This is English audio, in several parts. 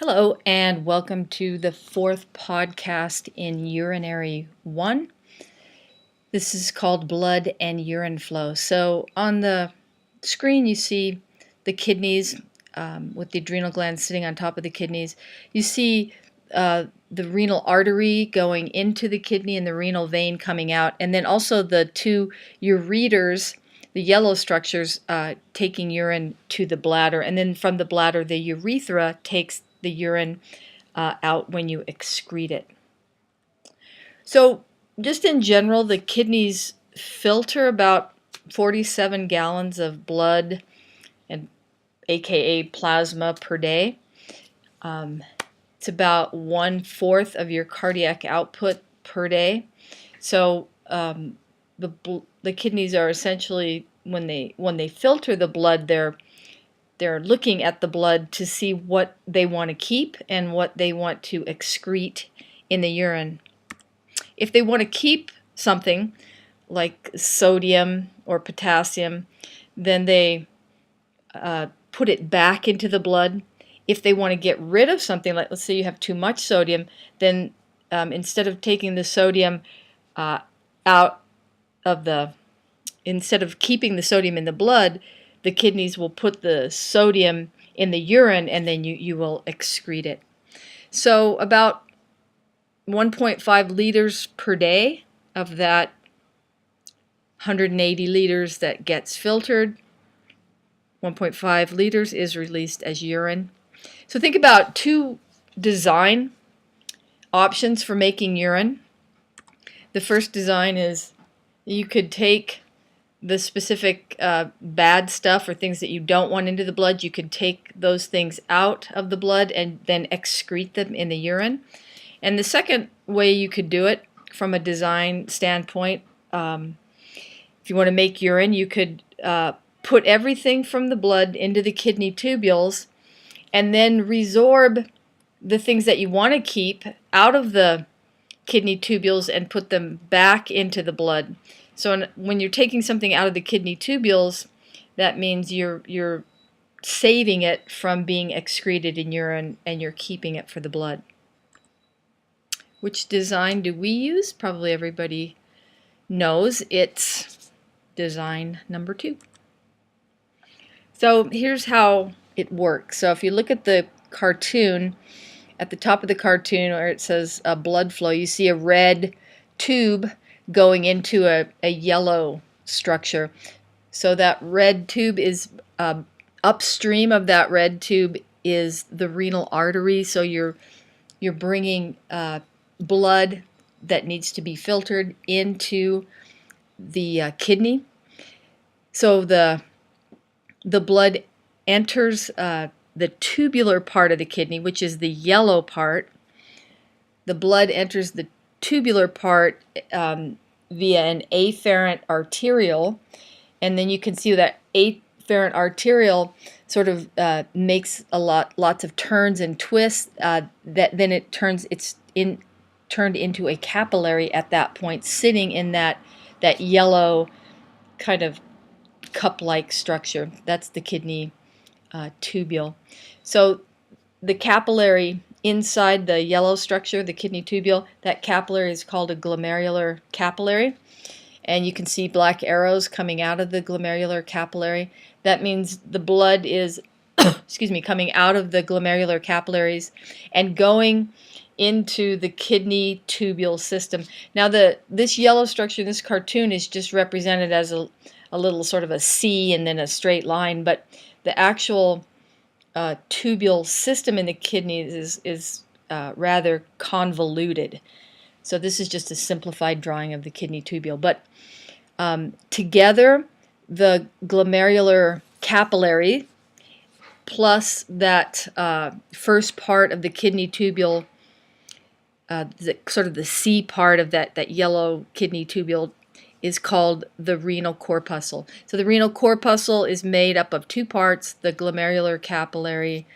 Hello, and welcome to the fourth podcast in Urinary 1. This is called Blood and Urine Flow. So on the screen, you see the kidneys with the adrenal glands sitting on top of the kidneys. You see the renal artery going into the kidney and the renal vein coming out, and then also the two ureters, the yellow structures, taking urine to the bladder, and then from the bladder, the urethra takes the urine out when you excrete it. So just in general, the kidneys filter about 47 gallons of blood, and aka plasma, per day. It's about 1/4 of your cardiac output per day. So the kidneys are essentially, when they filter the blood, they're looking at the blood to see what they want to keep and what they want to excrete in the urine. If they want to keep something like sodium or potassium, then they put it back into the blood. If they want to get rid of something, like let's say you have too much sodium, then instead of taking the sodium out of the, instead of keeping the sodium in the blood, the kidneys will put the sodium in the urine, and then you will excrete it. So about 1.5 liters per day of that 180 liters that gets filtered, 1.5 liters is released as urine. So think about two design options for making urine. The first design is you could take the specific bad stuff or things that you don't want into the blood. You could take those things out of the blood and then excrete them in the urine. And the second way you could do it from a design standpoint, if you want to make urine, you could put everything from the blood into the kidney tubules and then resorb the things that you want to keep out of the kidney tubules and put them back into the blood. So when you're taking something out of the kidney tubules, that means you're saving it from being excreted in urine, and you're keeping it for the blood. Which design do we use? Probably everybody knows it's design number 2. So here's how it works. So if you look at the cartoon, at the top of the cartoon where it says blood flow, you see a red tube going into a yellow structure. So that red tube is upstream of that red tube is the renal artery. So you're bringing blood that needs to be filtered into the kidney. So the blood enters the tubular part of the kidney, which is the yellow part. The blood enters the tubular part via an afferent arteriole, and then you can see that afferent arteriole sort of makes lots of turns and twists. That then it's turned into a capillary at that point, sitting in that yellow kind of cup-like structure. That's the kidney tubule. So the capillary inside the yellow structure, the kidney tubule, that capillary is called a glomerular capillary. And you can see black arrows coming out of the glomerular capillary. That means the blood is coming out of the glomerular capillaries and going into the kidney tubule system. Now this yellow structure in this cartoon is just represented as a little sort of a C and then a straight line, but the actual tubule system in the kidneys is rather convoluted. So this is just a simplified drawing of the kidney tubule. But together, the glomerular capillary plus that first part of the kidney tubule, sort of the C part of that yellow kidney tubule, is called the renal corpuscle. So the renal corpuscle is made up of two parts, the glomerular capillary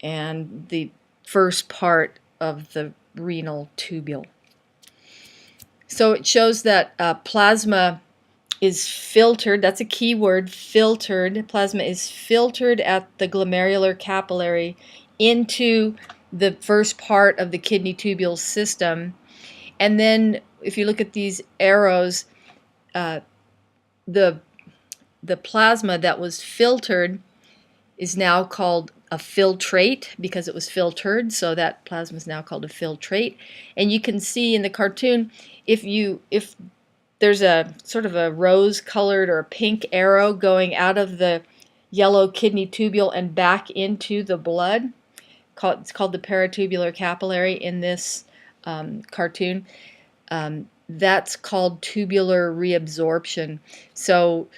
and the first part of the renal tubule. So it shows that plasma is filtered. That's a key word, filtered. Plasma is filtered at the glomerular capillary into the first part of the kidney tubule system. And then if you look at these arrows, the plasma that was filtered is now called a filtrate because it was filtered, so that plasma is now called a filtrate. And you can see in the cartoon, if there's a sort of a rose-colored or a pink arrow going out of the yellow kidney tubule and back into the blood, it's called the paratubular capillary in this cartoon. That's called tubular reabsorption. So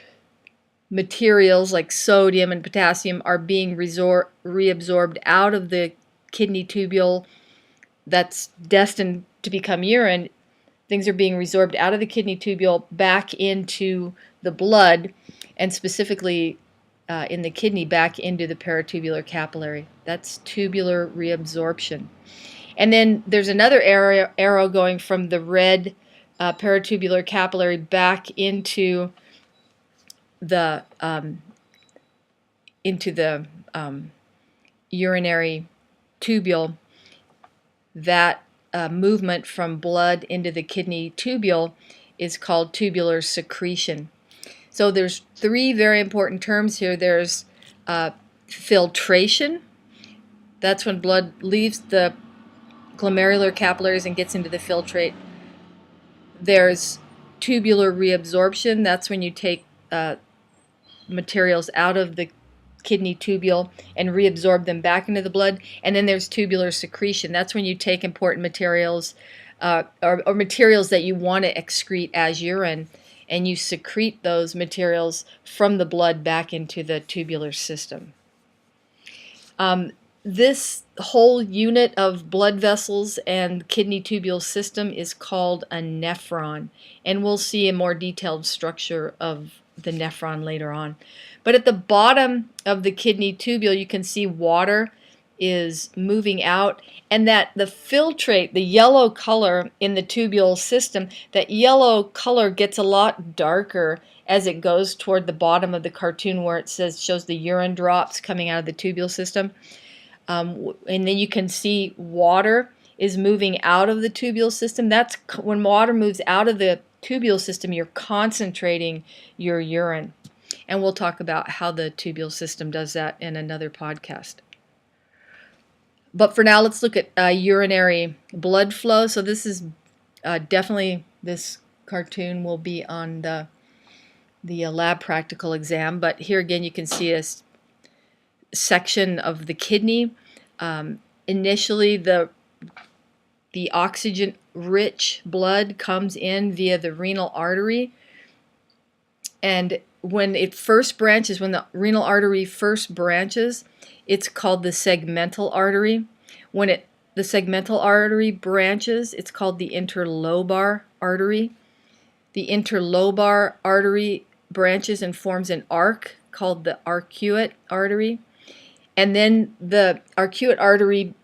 materials like sodium and potassium are being reabsorbed out of the kidney tubule that's destined to become urine. Things are being resorbed out of the kidney tubule back into the blood, and specifically in the kidney back into the paratubular capillary. That's tubular reabsorption. And then there's another arrow going from the red paratubular capillary back into the urinary tubule. That movement from blood into the kidney tubule is called tubular secretion. So there's three very important terms here. There's filtration. That's when blood leaves the glomerular capillaries and gets into the filtrate. There's tubular reabsorption. That's when you take materials out of the kidney tubule and reabsorb them back into the blood. And then there's tubular secretion. That's when you take important materials or materials that you want to excrete as urine, and you secrete those materials from the blood back into the tubular system. This whole unit of blood vessels and kidney tubule system is called a nephron, and we'll see a more detailed structure of the nephron later on. But at the bottom of the kidney tubule, you can see water is moving out, and that the filtrate, the yellow color in the tubule system, that yellow color gets a lot darker as it goes toward the bottom of the cartoon where it shows the urine drops coming out of the tubule system. And then you can see water is moving out of the tubule system. That's when water moves out of the tubule system, you're concentrating your urine. And we'll talk about how the tubule system does that in another podcast. But for now, let's look at urinary blood flow. So this is definitely, this cartoon will be on the lab practical exam. But here again, you can see a section of the kidney. Initially, the oxygen-rich blood comes in via the renal artery, and when it first branches, when the renal artery first branches, it's called the segmental artery. When the segmental artery branches, it's called the interlobar artery. The interlobar artery branches and forms an arc called the arcuate artery. And then the arcuate artery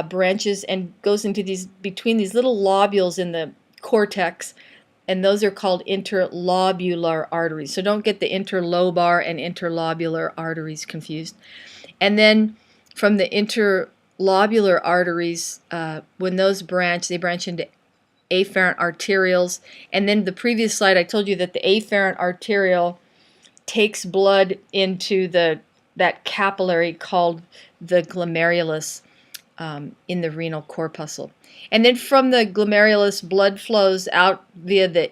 branches and goes into between these little lobules in the cortex, and those are called interlobular arteries. So don't get the interlobar and interlobular arteries confused. And then from the interlobular arteries, when those branch, they branch into afferent arterioles. And then the previous slide, I told you that the afferent arteriole takes blood into that capillary called the glomerulus in the renal corpuscle. And then from the glomerulus, blood flows out via the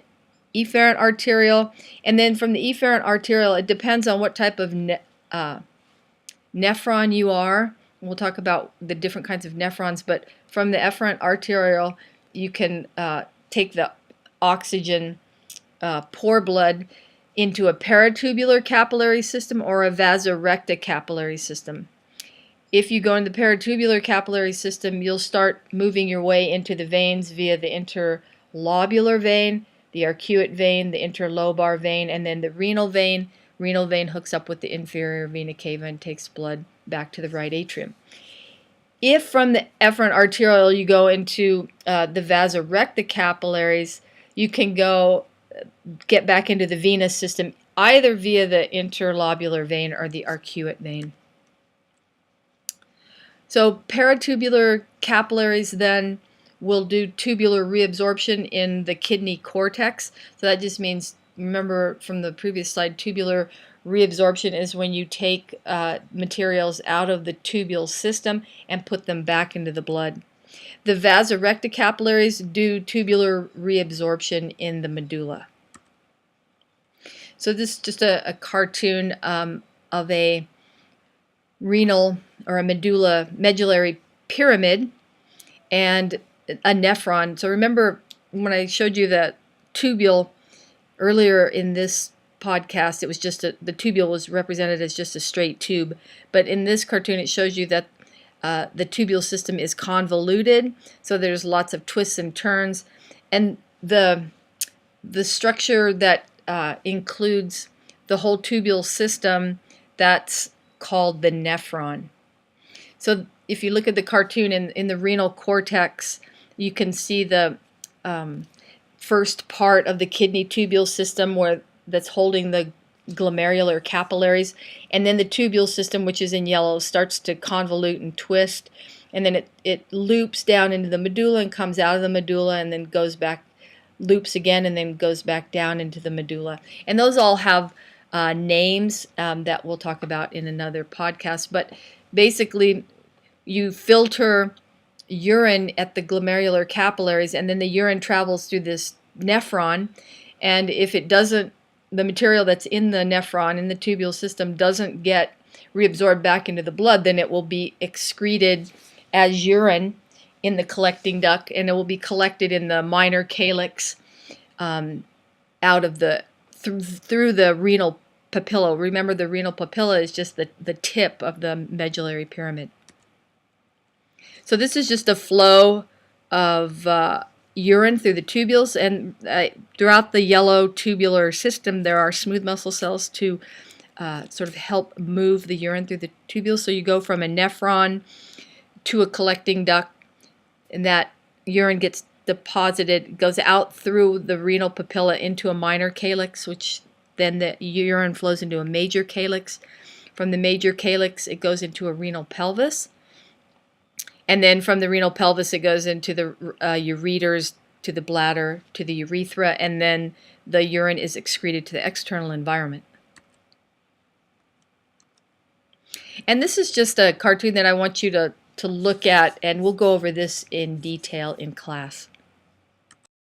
efferent arteriole. And then from the efferent arteriole, it depends on what type of nephron you are. We'll talk about the different kinds of nephrons, but from the efferent arteriole, you can take the oxygen, poor blood into a paratubular capillary system or a vasorecta capillary system. If you go in the paratubular capillary system, you'll start moving your way into the veins via the interlobular vein, the arcuate vein, the interlobar vein, and then the renal vein. Renal vein hooks up with the inferior vena cava and takes blood back to the right atrium. If from the efferent arteriole you go into the vasorecta capillaries, you can get back into the venous system either via the interlobular vein or the arcuate vein. So paratubular capillaries then will do tubular reabsorption in the kidney cortex. So that just means, remember from the previous slide, tubular reabsorption is when you take materials out of the tubule system and put them back into the blood. The vasorecta capillaries do tubular reabsorption in the medulla. So this is just a cartoon of a renal or a medullary pyramid and a nephron. So remember when I showed you that tubule earlier in this podcast, it was just the tubule was represented as just a straight tube. But in this cartoon, it shows you that the tubule system is convoluted, so there's lots of twists and turns, and the structure that includes the whole tubule system, that's called the nephron. So if you look at the cartoon in the renal cortex, you can see the first part of the kidney tubule system that's holding the glomerular capillaries, and then the tubule system, which is in yellow, starts to convolute and twist, and then it loops down into the medulla and comes out of the medulla and then goes back, loops again, and then goes back down into the medulla. And those all have names that we'll talk about in another podcast. But basically, you filter urine at the glomerular capillaries, and then the urine travels through this nephron, and if it doesn't, the material that's in the nephron, in the tubule system, doesn't get reabsorbed back into the blood, then it will be excreted as urine in the collecting duct, and it will be collected in the minor calyx out of the through the renal papilla. Remember, the renal papilla is just the tip of the medullary pyramid. So this is just a flow of urine through the tubules, and throughout the yellow tubular system there are smooth muscle cells to sort of help move the urine through the tubules. So you go from a nephron to a collecting duct, and that urine gets deposited, goes out through the renal papilla into a minor calyx, which then the urine flows into a major calyx. From the major calyx it goes into a renal pelvis. And then from the renal pelvis, it goes into the ureters, to the bladder, to the urethra, and then the urine is excreted to the external environment. And this is just a cartoon that I want you to look at, and we'll go over this in detail in class.